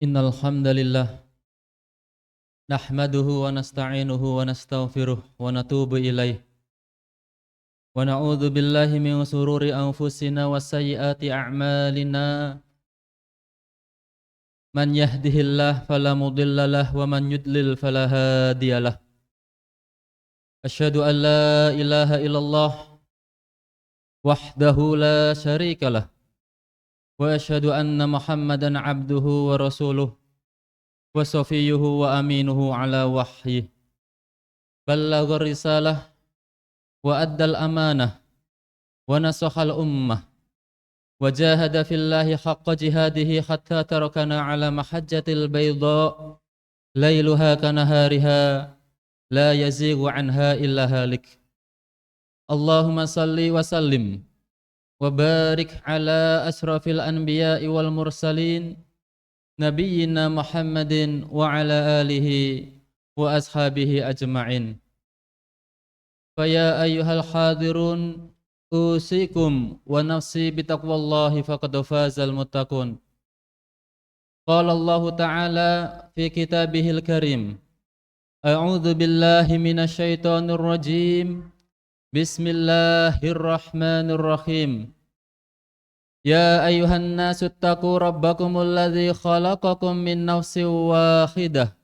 Innal hamdalillah nahmaduhu wa nasta'inuhu wa nastaghfiruh wa natubu ilaih wa na'udzu billahi min shururi anfusina wa sayyiati a'malina man yahdihillahu fala mudilla lahu wa man yudlil fala hadiyalah. Asyhadu an la ilaha illallah wahdahu la syarikalah wa asyhadu anna Muhammadan abduhu wa rasuluh wa safiyuhu wa aminuhu ala wahyi ballagha risalah wa addal amanah wa nasakhal ummah wa jahada fillahi haqqa jihadihi hatta tarakana ala mahajjatil bayda lailuha kanahariha la yazighu anha illa halik. Allahumma salli wa sallim wa barik ala asrafil anbiya'i wal mursalin nabiyyina Muhammadin wa ala alihi wa ashabihi ajma'in. Faya ayyuhal hadirun usikum wa nafsi bitaqwallahi faqad fazal muttaqun. Qala Allah Ta'ala fi kitabihil karim. A'udzu billahi minasy syaithanir rajim. Bismillahirrahmanirrahim. Ya ayyuhan nasu taqu rabbakumul ladzi khalaqakum min nafsin wahidah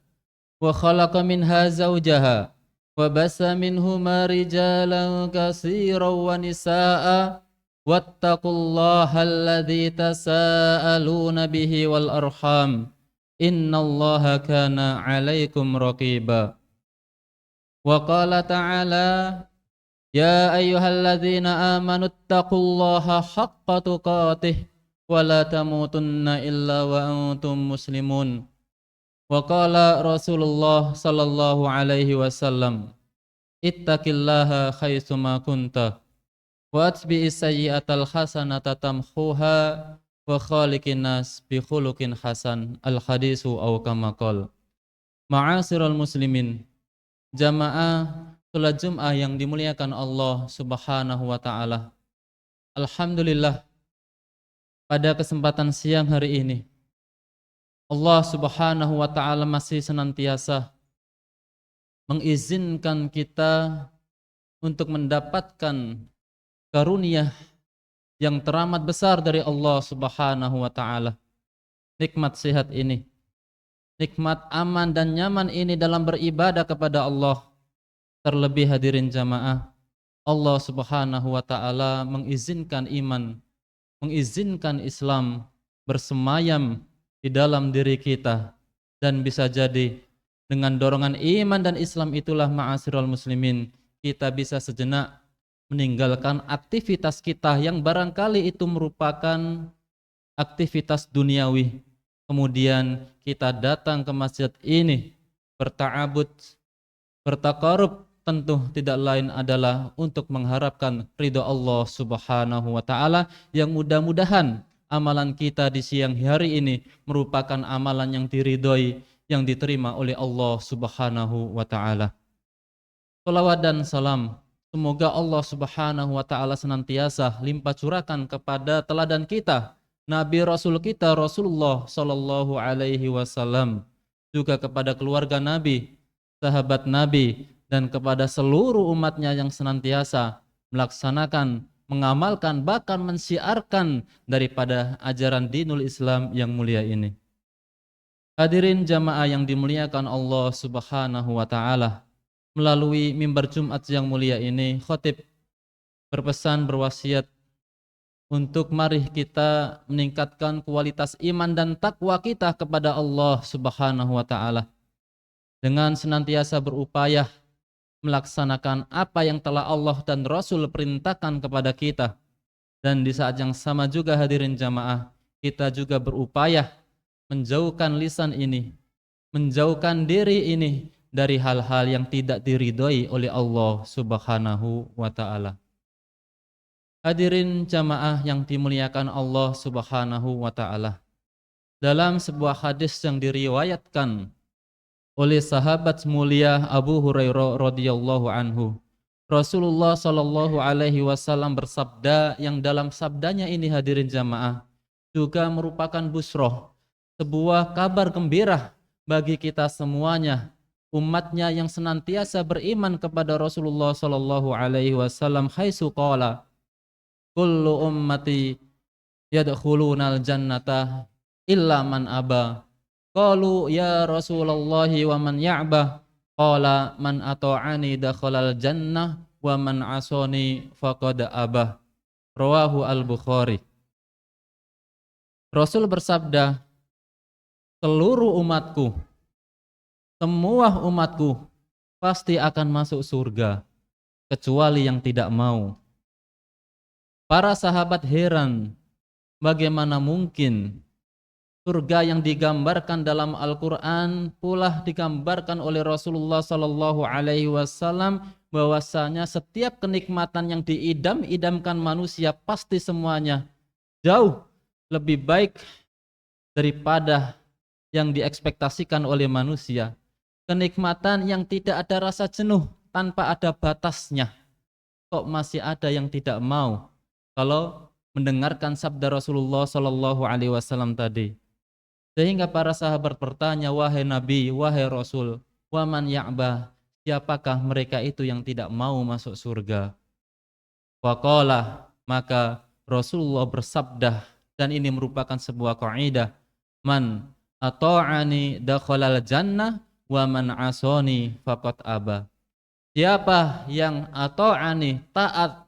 wa khalaqa minha zawjaha wa basa minhuma rijalan katsiran wa nisaa wattaqullaha alladzi tasaaluna bihi wal arham innallaha kana 'alaikum raqiba. Wa qala ta'ala ya ayyuhalladzina amanu taqullaha haqqa tuqatih wa la tamutunna illa wa antum muslimun. Wa qala Rasulullah sallallahu alaihi wasallam ittaqillaha haitsuma kunta wa atbi'is sayyi'atal hasanata tamhuha wa khaliqin nas bi khuluqin hasan. Al hadisu aw kama qala. Ma'asyiral muslimin, jamaah salat Jum'ah yang dimuliakan Allah Subhanahu wa taala. Alhamdulillah, pada kesempatan siang hari ini Allah Subhanahu wa taala masih senantiasa mengizinkan kita untuk mendapatkan karunia yang teramat besar dari Allah Subhanahu wa taala. Nikmat sehat ini, nikmat aman dan nyaman ini dalam beribadah kepada Allah. Terlebih hadirin jamaah, Allah Subhanahu wa taala mengizinkan iman, mengizinkan Islam bersemayam di dalam diri kita, dan bisa jadi dengan dorongan iman dan Islam itulah ma'asyiral muslimin kita bisa sejenak meninggalkan aktivitas kita yang barangkali itu merupakan aktivitas duniawi. Kemudian kita datang ke masjid ini berta'abud, bertaqarrub, tentu tidak lain adalah untuk mengharapkan ridha Allah Subhanahu wa taala, yang mudah-mudahan amalan kita di siang hari ini merupakan amalan yang diridhoi, yang diterima oleh Allah Subhanahu wa taala. Salawat dan salam semoga Allah Subhanahu wa taala senantiasa limpah curahkan kepada teladan kita, Nabi Rasul kita Rasulullah sallallahu alaihi wasallam, juga kepada keluarga Nabi, sahabat Nabi, dan kepada seluruh umatnya yang senantiasa melaksanakan, mengamalkan, bahkan mensiarkan daripada ajaran dinul Islam yang mulia ini. Hadirin jamaah yang dimuliakan Allah Subhanahu wa taala, melalui mimbar Jumat yang mulia ini, khatib berpesan, berwasiat untuk mari kita meningkatkan kualitas iman dan takwa kita kepada Allah Subhanahu wa taala dengan senantiasa berupaya melaksanakan apa yang telah Allah dan Rasul perintahkan kepada kita. Dan di saat yang sama juga hadirin jamaah, kita juga berupaya menjauhkan lisan ini, menjauhkan diri ini dari hal-hal yang tidak diridhoi oleh Allah Subhanahu wa taala. Hadirin jamaah yang dimuliakan Allah Subhanahu wa taala, dalam sebuah hadis yang diriwayatkan oleh sahabat mulia Abu Hurairah radhiyallahu anhu, Rasulullah sallallahu alaihi wasallam bersabda, yang dalam sabdanya ini hadirin jamaah juga merupakan busroh, sebuah kabar gembira bagi kita semuanya, umatnya yang senantiasa beriman kepada Rasulullah sallallahu alaihi wasallam, haitsu qala kullu ummati yadkhulunal jannata illa man aba. Qalu ya Rasulullah wa man ya'ba? Qala man ata'ani dakhalal jannah wa man asani faqad abah. Rawahu al-Bukhari. Rasul bersabda, seluruh umatku, semua umatku pasti akan masuk surga kecuali yang tidak mau. Para sahabat heran, bagaimana mungkin surga yang digambarkan dalam Al-Quran pula digambarkan oleh Rasulullah Sallallahu Alaihi Wasallam, bahwasanya setiap kenikmatan yang diidam-idamkan manusia pasti semuanya jauh lebih baik daripada yang diekspektasikan oleh manusia. Kenikmatan yang tidak ada rasa jenuh tanpa ada batasnya. Kok masih ada yang tidak mau kalau mendengarkan sabda Rasulullah Sallallahu Alaihi Wasallam tadi? Sehingga para sahabat bertanya, wahai Nabi, wahai Rasul, waman ya'ba, siapakah mereka itu yang tidak mau masuk surga? Waqala, maka Rasulullah bersabda, dan ini merupakan sebuah kaidah, man ata'ani dakhalal jannah wa man asani faqad aba. Siapa yang ata'ani, taat,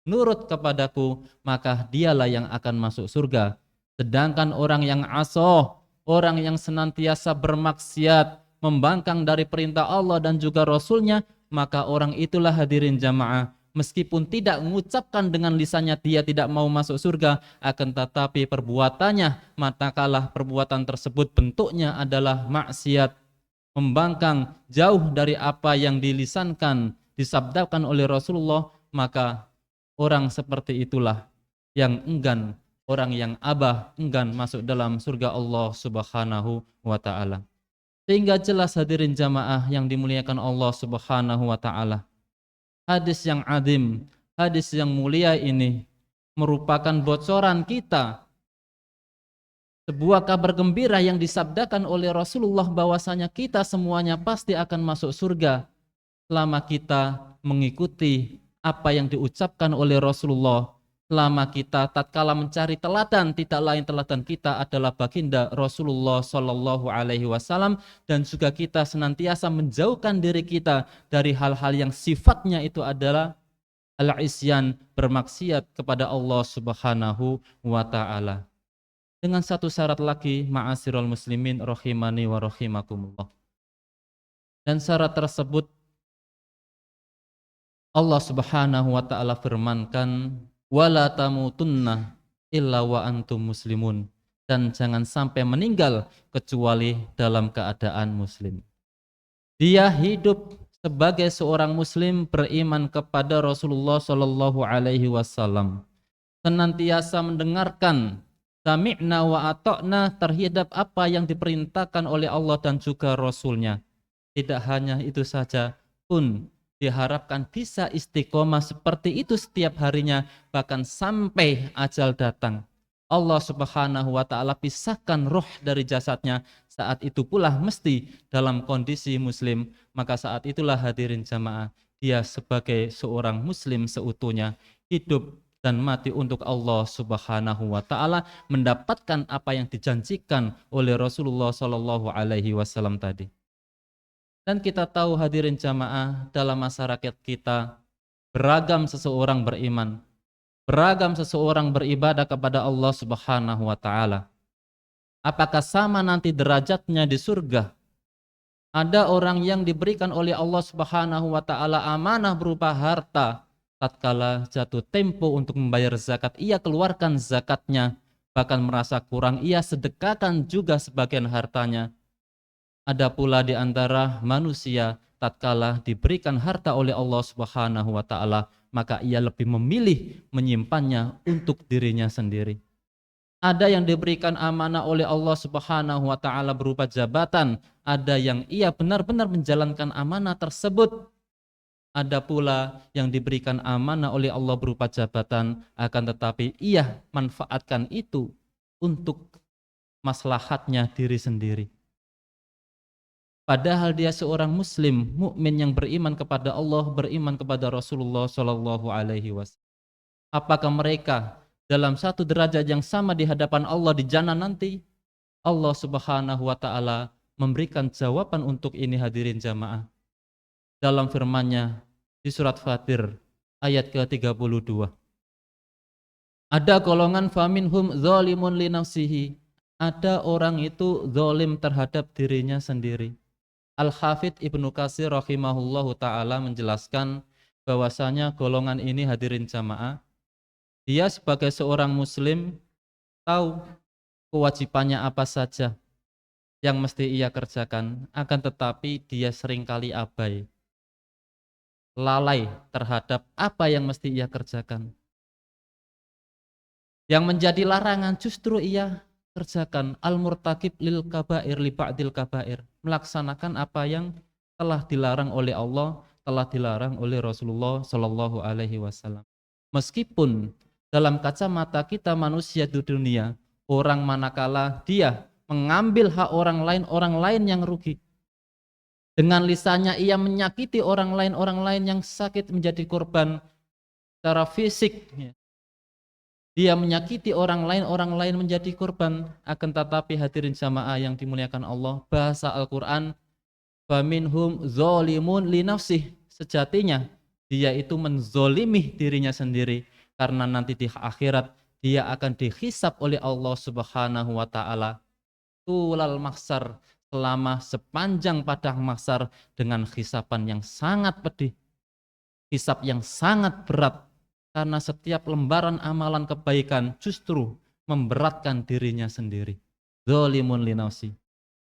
nurut kepadaku, maka dialah yang akan masuk surga. Sedangkan orang yang asoh, orang yang senantiasa bermaksiat, membangkang dari perintah Allah dan juga Rasulnya, maka orang itulah, hadirin jamaah, meskipun tidak mengucapkan dengan lisannya dia tidak mau masuk surga, akan tetapi perbuatannya, manakala perbuatan tersebut bentuknya adalah maksiat, membangkang jauh dari apa yang dilisankan, disabdakan oleh Rasulullah, maka orang seperti itulah yang enggan, orang yang abah, enggan masuk dalam surga Allah Subhanahu wa ta'ala. Sehingga jelas, hadirin jamaah yang dimuliakan Allah Subhanahu wa ta'ala, hadis yang adim, hadis yang mulia ini merupakan bocoran kita, sebuah kabar gembira yang disabdakan oleh Rasulullah, bahwasanya kita semuanya pasti akan masuk surga selama kita mengikuti apa yang diucapkan oleh Rasulullah, selama kita tatkala mencari teladan, tidak lain teladan kita adalah baginda Rasulullah Shallallahu Alaihi Wasallam, dan juga kita senantiasa menjauhkan diri kita dari hal-hal yang sifatnya itu adalah al-isyan, bermaksiat kepada Allah Subhanahu wa ta'ala. Dengan satu syarat lagi, ma'asyiral muslimin rahimani wa rahimakumullah. Dan syarat tersebut Allah Subhanahu wa ta'ala firmankan, wala tamutunna illa wa antum muslimun, dan jangan sampai meninggal kecuali dalam keadaan muslim. Dia hidup sebagai seorang muslim, beriman kepada Rasulullah Shallallahu alaihi wasallam, senantiasa mendengarkan sami'na wa ata'na terhadap apa yang diperintahkan oleh Allah dan juga Rasulnya. Tidak hanya itu saja, pun diharapkan bisa istiqomah seperti itu setiap harinya, bahkan sampai ajal datang. Allah Subhanahu wa ta'ala pisahkan roh dari jasadnya, saat itu pula mesti dalam kondisi muslim. Maka saat itulah, hadirin jamaah, dia sebagai seorang muslim seutuhnya, hidup dan mati untuk Allah Subhanahu wa ta'ala, mendapatkan apa yang dijanjikan oleh Rasulullah Sallallahu alaihi wasallam tadi. Dan kita tahu, hadirin jamaah, dalam masyarakat kita beragam seseorang beriman, beragam seseorang beribadah kepada Allah Subhanahu wa ta'ala. Apakah sama nanti derajatnya di surga? Ada orang yang diberikan oleh Allah Subhanahu wa ta'ala amanah berupa harta, tatkala jatuh tempo untuk membayar zakat, ia keluarkan zakatnya, bahkan merasa kurang, ia sedekahkan juga sebagian hartanya. Ada pula di antara manusia, tatkala diberikan harta oleh Allah Subhanahu wa ta'ala, maka ia lebih memilih menyimpannya untuk dirinya sendiri. Ada yang diberikan amanah oleh Allah Subhanahu wa ta'ala berupa jabatan, ada yang ia benar-benar menjalankan amanah tersebut. Ada pula yang diberikan amanah oleh Allah berupa jabatan, akan tetapi ia manfaatkan itu untuk maslahatnya diri sendiri. Padahal dia seorang muslim, mukmin yang beriman kepada Allah, beriman kepada Rasulullah Shallallahu alaihi wasallam. Apakah mereka dalam satu derajat yang sama di hadapan Allah di jannah nanti? Allah Subhanahu wa taala memberikan jawaban untuk ini, hadirin jamaah. Dalam firman-Nya di surat Fatir ayat ke-32. Ada golongan faminhum zalimun li nafsihi. Ada orang itu zalim terhadap dirinya sendiri. Al-Hafidz Ibnu Katsir rahimahullahu taala menjelaskan bahwasanya golongan ini, hadirin jamaah, dia sebagai seorang muslim tahu kewajibannya apa saja yang mesti ia kerjakan, akan tetapi dia seringkali abai, lalai terhadap apa yang mesti ia kerjakan. Yang menjadi larangan justru ia kerjakan. Al-murtakib lil kabair li ba'dil kabair, melaksanakan apa yang telah dilarang oleh Allah, telah dilarang oleh Rasulullah Shallallahu alaihi wasallam. Meskipun dalam kacamata kita manusia di dunia, orang manakala dia mengambil hak orang lain yang rugi. Dengan lisannya ia menyakiti orang lain yang sakit menjadi korban secara fisik. Dia menyakiti orang lain menjadi korban. Akan tetapi hadirin jamaah yang dimuliakan Allah, bahasa Al-Quran, faminhum zalimun li nafsih, sejatinya dia itu menzolimi dirinya sendiri, karena nanti di akhirat dia akan dihisab oleh Allah Subhanahu wa taala tulal mahsyar, selama sepanjang padang mahsyar, dengan hisaban yang sangat pedih, hisab yang sangat berat. Karena setiap lembaran amalan kebaikan justru memberatkan dirinya sendiri. Zalimun li nafsi.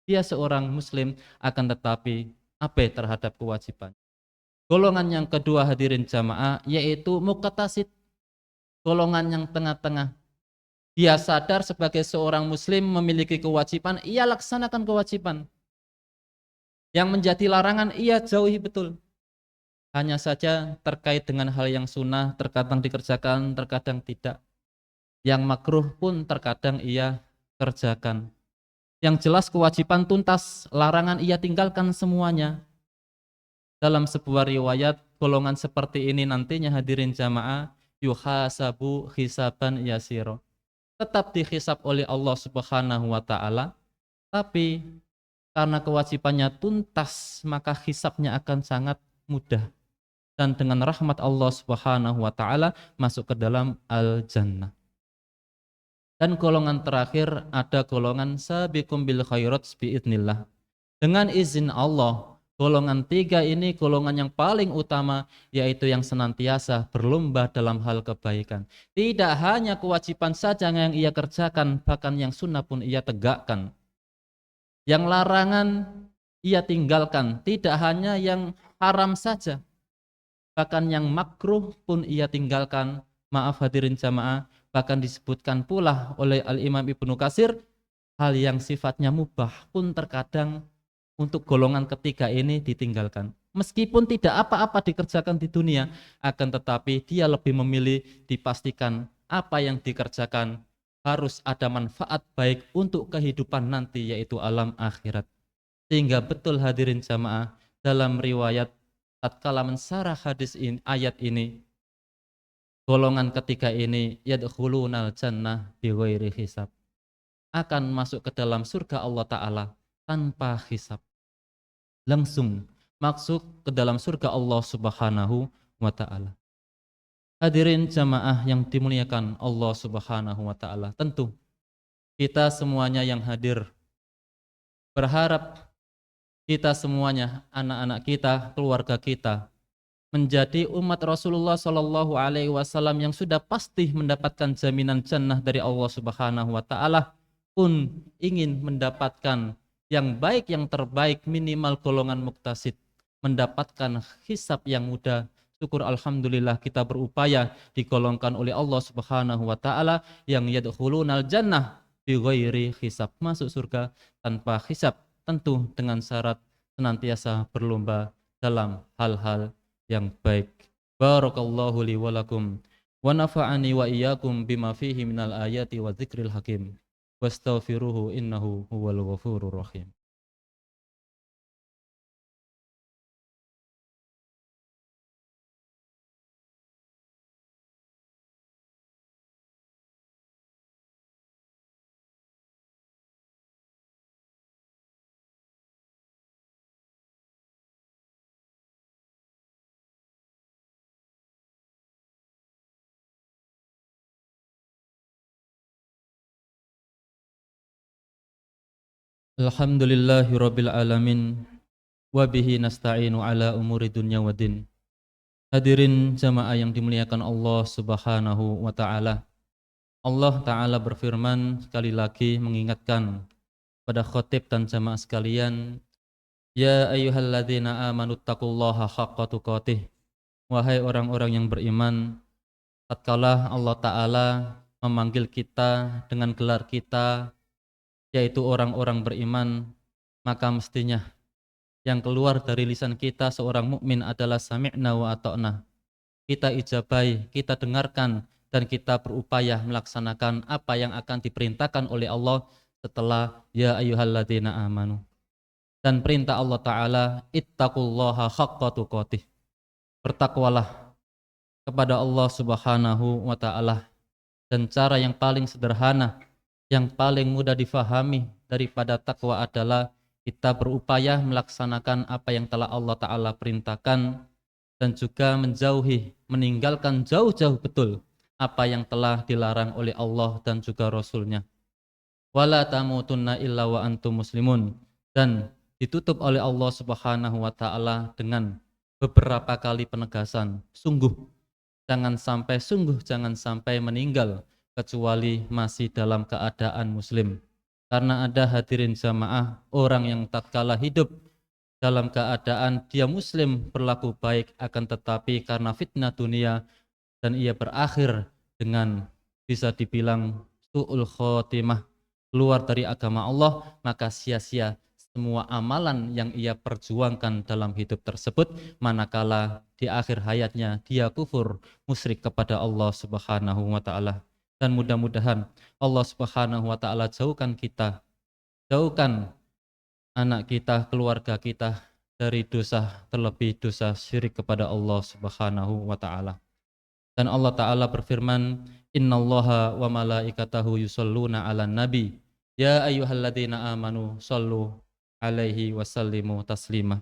Dia seorang muslim, akan tetapi abai terhadap kewajiban. Golongan yang kedua, hadirin jamaah, yaitu muqtasid. Golongan yang tengah-tengah. Dia sadar sebagai seorang muslim memiliki kewajiban, ia laksanakan kewajiban. Yang menjadi larangan ia jauhi betul. Hanya saja terkait dengan hal yang sunnah terkadang dikerjakan, terkadang tidak. Yang makruh pun terkadang ia kerjakan. Yang jelas kewajiban tuntas, larangan ia tinggalkan semuanya. Dalam sebuah riwayat, golongan seperti ini nantinya, hadirin jamaah, yuhasabu hisaban yasiro. Tetap dihisab oleh Allah Subhanahu wa taala, tapi karena kewajibannya tuntas, maka hisabnya akan sangat mudah. Dan dengan rahmat Allah Subhanahu wa taala masuk ke dalam al-jannah. Dan golongan terakhir, ada golongan sabiqum bil khairat biidznillah. Dengan izin Allah, golongan tiga ini golongan yang paling utama, yaitu yang senantiasa berlomba dalam hal kebaikan. Tidak hanya kewajiban saja yang ia kerjakan, bahkan yang sunnah pun ia tegakkan. Yang larangan ia tinggalkan, tidak hanya yang haram saja, bahkan yang makruh pun ia tinggalkan. Maaf hadirin jamaah, bahkan disebutkan pula oleh Al-Imam Ibnu Katsir, hal yang sifatnya mubah pun terkadang untuk golongan ketiga ini ditinggalkan. Meskipun tidak apa-apa dikerjakan di dunia, akan tetapi dia lebih memilih dipastikan apa yang dikerjakan harus ada manfaat baik untuk kehidupan nanti, yaitu alam akhirat. Sehingga betul hadirin jamaah, dalam riwayat tatkala mensarah hadis ini, ayat ini, golongan ketiga ini yadkhulunal jannah bighairi hisab, akan masuk ke dalam surga Allah taala tanpa hisab. Langsung masuk ke dalam surga Allah Subhanahu wa taala. Hadirin jamaah yang dimuliakan Allah Subhanahu wa taala, tentu kita semuanya yang hadir berharap kita semuanya, anak-anak kita, keluarga kita, menjadi umat Rasulullah Shallallahu alaihi wasallam yang sudah pasti mendapatkan jaminan jannah dari Allah Subhanahu wa taala, pun ingin mendapatkan yang baik, yang terbaik, minimal golongan muqtasid, mendapatkan hisab yang mudah. Syukur alhamdulillah kita berupaya digolongkan oleh Allah Subhanahu wa taala yang yadkhulunal jannah bighairi hisab, masuk surga tanpa hisab, tentu dengan syarat senantiasa berlomba dalam hal-hal yang baik. Barakallahu li wa lakum wa nafa'ani wa iyyakum bima fihi minal ayati wa dzikril hakim. wastaghfiruhu innahu huwal ghafurur rahim. Alhamdulillahi rabbil alamin wa bihi nasta'inu ala umuri dunya waddin. Hadirin jamaah yang dimuliakan Allah Subhanahu wa taala. Allah taala berfirman, sekali lagi mengingatkan pada khotib dan jamaah sekalian, ya ayyuhalladzina amanu taqullaha haqqa tuqatih. Wahai orang-orang yang beriman, tatkala Allah taala memanggil kita dengan gelar kita, yaitu orang-orang beriman, maka mestinya yang keluar dari lisan kita seorang mukmin adalah sami'na wa ata'na. Kita ijabai, kita dengarkan, dan kita berupaya melaksanakan apa yang akan diperintahkan oleh Allah setelah ya ayyuhalladzina amanu. Dan perintah Allah Ta'ala, ittaqullaha haqqa tuqatih. Bertakwalah kepada Allah Subhanahu wa Ta'ala. Dan cara yang paling sederhana, yang paling mudah difahami daripada takwa adalah kita berupaya melaksanakan apa yang telah Allah Ta'ala perintahkan dan juga menjauhi, meninggalkan jauh-jauh betul apa yang telah dilarang oleh Allah dan juga Rasul-Nya. Wala tamutunna illa wa antum muslimun. Dan ditutup oleh Allah Subhanahu wa Ta'ala dengan beberapa kali penegasan. Sungguh jangan sampai meninggal kecuali masih dalam keadaan muslim. Karena ada hadirin jamaah orang yang tatkala hidup dalam keadaan dia muslim berlaku baik, akan tetapi karena fitnah dunia dan ia berakhir dengan bisa dibilang su'ul khotimah, keluar dari agama Allah, maka sia-sia semua amalan yang ia perjuangkan dalam hidup tersebut, manakala di akhir hayatnya dia kufur musyrik kepada Allah Subhanahu wa Ta'ala. Dan mudah-mudahan Allah Subhanahu wa Ta'ala jauhkan anak kita, keluarga kita dari dosa, terlebih dosa syirik kepada Allah Subhanahu wa Ta'ala. Dan Allah Ta'ala berfirman, innallaha wa malaikatahu yusholluna 'alan nabi ya ayyuhalladzina amanu shallu 'alaihi wasallimu taslima.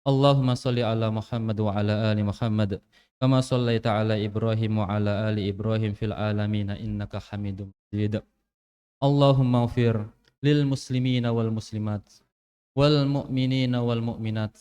Allahumma sholli ala Muhammad wa ala ali Muhammad kama shallaita ala Ibrahim wa ala ali Ibrahim fil alamin innaka Hamidum Majid. Allahumma ighfir lil muslimina wal muslimat wal mu'minina wal mu'minat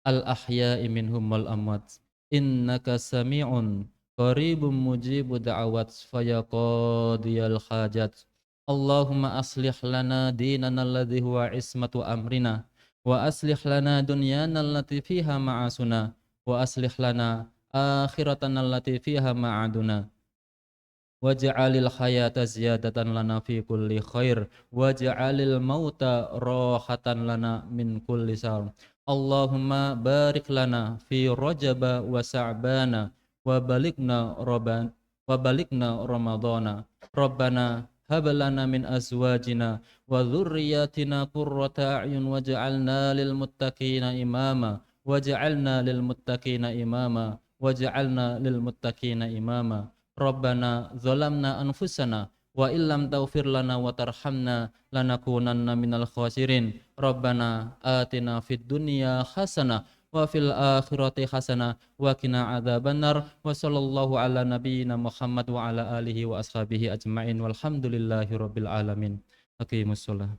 al ahya'i minhum wal amwat innaka sami'un qaribun mujibu da'awat faya qadiyal hajat. Allahumma aslih lana dinana alladhi huwa ismatu amrina wa aslih lana dunyana allati fiha ma'asuna wa aslih lana akhiratana allati fiha ma'aduna waj'alil hayata ziyadatan lana fi kulli khair waj'alil mauta rahatan lana min kulli syarr. Allahumma barik lana fi rajaba wa sa'bana wa balikna ramadana rabbana hab lana min azwajina wa dhurriyyatina qurrata a'yun waj'alna lil muttaqina imama waj'alna lil muttaqina imama waj'alna lil muttaqina imama. Rabbana zalamna anfusana wa illam taghfir lana wa tarhamna lanakunanna minal khasirin. Rabbana atina fid dunya hasanah wa fil akhirati hasanah wa qina adzabannar. Wa sallallahu ala nabiyyina Muhammad wa ala alihi wa ashabihi ajmain walhamdulillahi rabbil alamin. Aqimussalah.